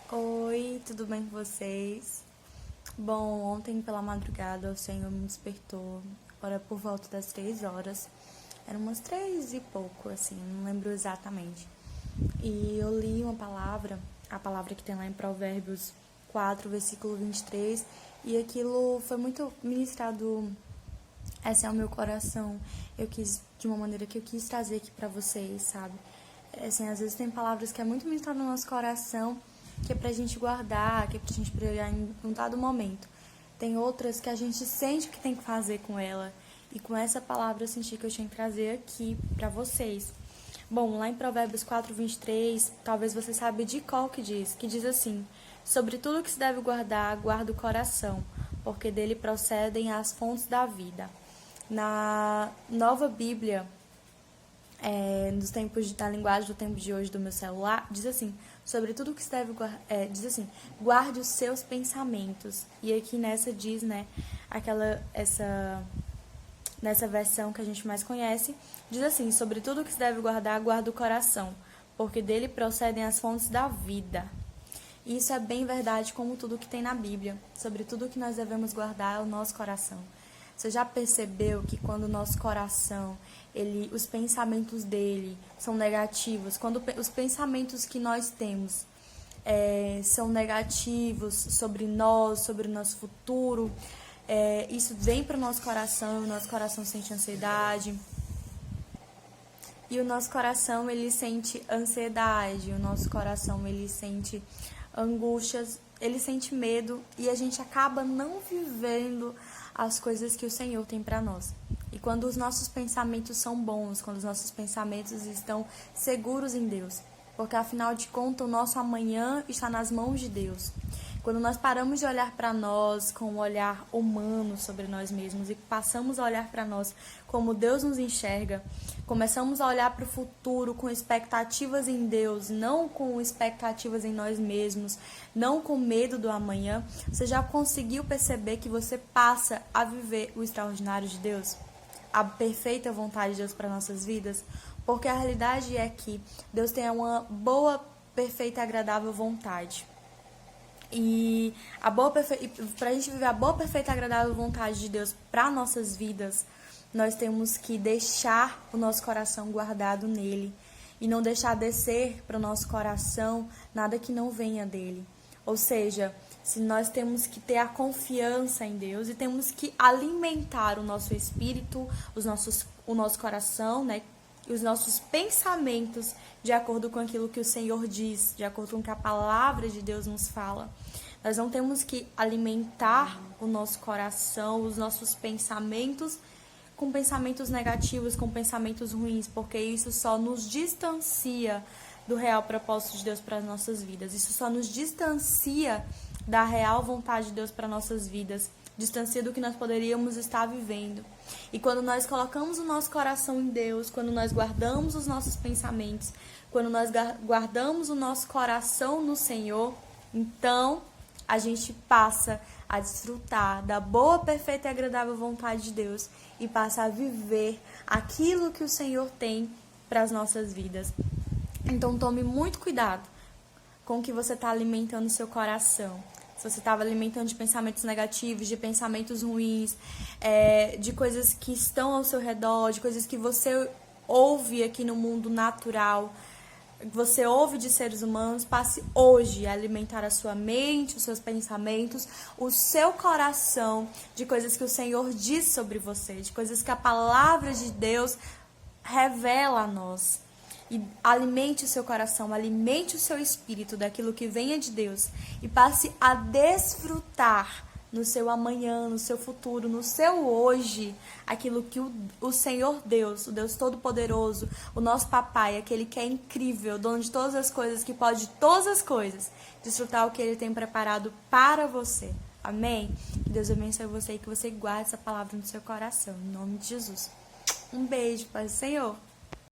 Oi, tudo bem com vocês? Bom, ontem pela madrugada o Senhor me despertou, agora por volta das 3 horas. Eram umas 3 e pouco, assim, não lembro exatamente. E eu li uma palavra, a palavra que tem lá em Provérbios 4, versículo 23, e aquilo foi muito ministrado ao meu coração. Eu quis, de uma maneira que eu quis trazer aqui pra vocês, sabe? Assim, às vezes tem palavras que é muito ministrado no nosso coração, que é pra gente guardar, que é pra gente pregar em um dado momento. Tem outras que a gente sente o que tem que fazer com ela. E com essa palavra eu senti que eu tinha que trazer aqui pra vocês. Bom, lá em Provérbios 4:23, talvez você saiba de qual que diz assim: sobre tudo que se deve guardar, guarda o coração, porque dele procedem as fontes da vida. Na Nova Bíblia, nos tempos da linguagem do tempo de hoje do meu celular, diz assim: sobre tudo que se deve diz assim, guarde os seus pensamentos. E aqui nessa diz, né, nessa versão que a gente mais conhece, diz assim: sobre tudo que se deve guardar, guarda o coração, porque dele procedem as fontes da vida. E isso é bem verdade, como tudo que tem na Bíblia. Sobre tudo que nós devemos guardar é o nosso coração. Você já percebeu que quando o nosso coração, os pensamentos dele são negativos, quando os pensamentos que nós temos são negativos sobre nós, sobre o nosso futuro, isso vem para o nosso coração sente ansiedade. E o nosso coração, ele sente ansiedade, o nosso coração, ele sente angústias, ele sente medo e a gente acaba não vivendo as coisas que o Senhor tem para nós. E quando os nossos pensamentos são bons, quando os nossos pensamentos estão seguros em Deus, porque afinal de contas o nosso amanhã está nas mãos de Deus. Quando nós paramos de olhar para nós com um olhar humano sobre nós mesmos e passamos a olhar para nós como Deus nos enxerga, começamos a olhar para o futuro com expectativas em Deus, não com expectativas em nós mesmos, não com medo do amanhã, você já conseguiu perceber que você passa a viver o extraordinário de Deus? A perfeita vontade de Deus para nossas vidas? Porque a realidade é que Deus tem uma boa, perfeita e agradável vontade. E para a gente viver a boa, perfeita e agradável vontade de Deus para nossas vidas, nós temos que deixar o nosso coração guardado nele e não deixar descer para o nosso coração nada que não venha dele. Ou seja, se nós temos que ter a confiança em Deus e temos que alimentar o nosso espírito, o nosso coração, né? E os nossos pensamentos de acordo com aquilo que o Senhor diz, de acordo com o que a palavra de Deus nos fala. Nós não temos que alimentar o nosso coração, os nossos pensamentos com pensamentos negativos, com pensamentos ruins, porque isso só nos distancia do real propósito de Deus para as nossas vidas. Isso só nos distancia da real vontade de Deus para nossas vidas, distancia do que nós poderíamos estar vivendo. E quando nós colocamos o nosso coração em Deus, quando nós guardamos os nossos pensamentos, quando nós guardamos o nosso coração no Senhor, então a gente passa a desfrutar da boa, perfeita e agradável vontade de Deus e passa a viver aquilo que o Senhor tem para as nossas vidas. Então tome muito cuidado com o que você está alimentando o seu coração. Se você estava alimentando de pensamentos negativos, de pensamentos ruins, de coisas que estão ao seu redor, de coisas que você ouve aqui no mundo natural, você ouve de seres humanos, passe hoje a alimentar a sua mente, os seus pensamentos, o seu coração, de coisas que o Senhor diz sobre você, de coisas que a palavra de Deus revela a nós. E alimente o seu coração, alimente o seu espírito daquilo que venha de Deus e passe a desfrutar no seu amanhã, no seu futuro, no seu hoje, aquilo que o Senhor Deus, o Deus Todo-Poderoso, o nosso papai, aquele que é incrível, dono de todas as coisas, que pode todas as coisas, desfrutar o que ele tem preparado para você. Amém? Que Deus abençoe você e que você guarde essa palavra no seu coração, em nome de Jesus. Um beijo, Pai do Senhor.